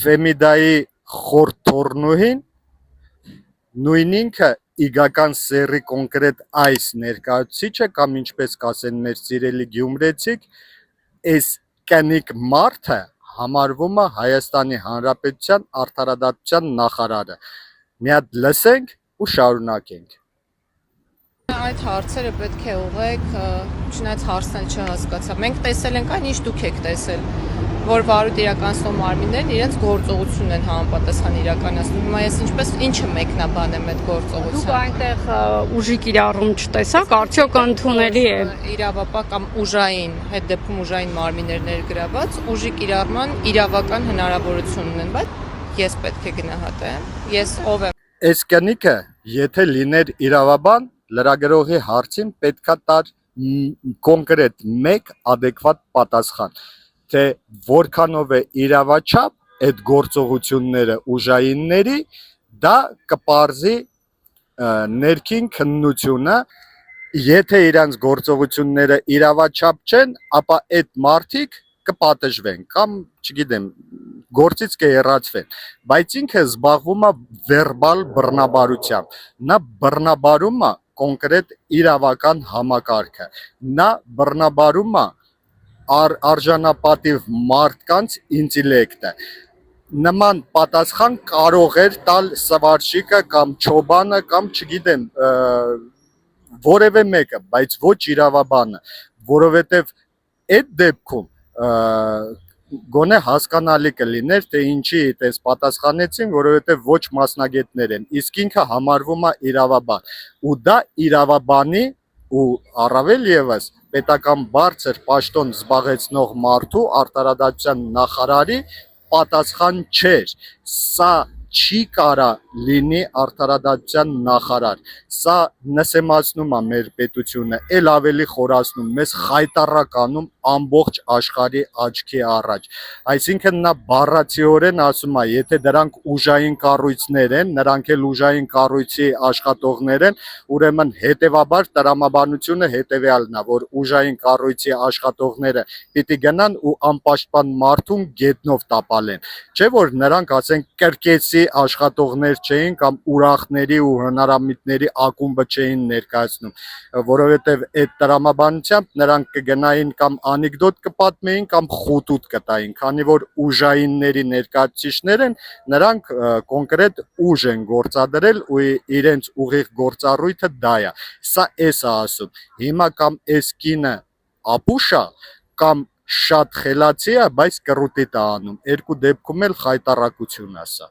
Ֆեմիդայի խորթորնուհին նույն ինքը իգական սերի կոնկրետ այս ներկայացուցիչը կամ ինչպես կասեն մեր սիրելի գյումրեցիք, այս կենիկ մարդը համարվում է Հայաստանի Հանրապետության արդարադատության նախարարը։ Մի հատ լսենք ու շարունակենք։ Այդ հարցերը պետք է ուղեք, չնայած հարցն էլ չհասկացա։ Մենք տեսել ենք այն, ինչ դուք եք տեսել, որ վարույթ իրականացնող մարմիններն իրենց գործողությունն են համապատասխան իրականացնում։ Հիմա ես ինչը մեկնաբան եմ այդ գործողության։ Դուք այնտեղ ուժի կիրառում չտեսաք, արդյոք ընդունելի է իրավապահ կամ ուժային, այդ դեպքում ուժային մարմիններ ներգրաված, ուժի կիրառման իրավական հնարավորություն ունեն, բայց ես պետք է գնահատեմ, ես ով եմ։ Այս կնիկը, եթե լիներ իրավաբան, լրագրողի հարցին պետքա տար կոնկրետ մեկ adekvat պատասխան, թե որքանով է իրավաչափ այդ գործողությունները ուժայինների, դա կպարզի ներքին քննությունը, եթե իրանց գործողությունները իրավաչափ չեն, ապա այդ մարդիկ կպատժվեն կամ, չգիտեմ, գործից կհեռացվեն, բայց ինքը զբաղվում է վերբալ բռնաբարությամբ, նա բռնաբարում է կոնկրետ իրավական համակարգը, նա բռնաբարում է արժանապատիվ մարդկանց ինտելեկտը, նման պատասխան կարող էր տալ սվարշիկը կամ չոբանը կամ չգիտեմ որևէ մեկը, բայց ոչ իրավաբանը, որովհետև այդ դեպքում գոնե հասկանալի կլիներ, թե ինչի այդպես պատասխանեցին, որովհետև ոչ մասնագետներ են, իսկ ինքը համարվում է իրավաբան, ու դա իրավաբանի ու առավել ևս պետական բարձր պաշտոն զբաղեցնող մարդու արդարադատության նախարարի պատասխան չէր, սա չի կարա լինի արդարադատության նախարար, սա նսեմացնում է մեր պետությունը, էլ ավելի խորացնում, մեզ խայտառականում ամբողջ աշխարհի աչքի առաջ, այսինքն նա բառացիորեն ասում է, եթե դրանք ուժային կառույցներ են, նրանք էլ ուժային կառույցի աշխատողներ են, ուրեմն հետևաբար տրամաբանությունը հետևյալն է, որ ուժային կառույցի աշխատողները պիտի գնան ու անպաշտպան մարդուն գետնով տապալեն, չէ որ նրանք ասենք կրկեսի աշխատողներ չէին կամ ուրախների ու հնարամիտների ակումբը չէին ներկայացնում, որովհետև այդ տրամաբանությամբ նրանք կգնային կամ անեկդոտ կպատմեին կամ խուտուտ կտային, քանի որ ուժայինների ներկայացուցիչներ են, նրանք կոնկրետ ուժ են գործադրել ու իրենց ուղիղ գործառույթը դա է, սա էս է ասում, հիմա կամ էս կինը ապուշ է, կամ շատ խելացի է, բայց կռուտիտ է անում, երկու դեպքում էլ խայտառակություն է սա։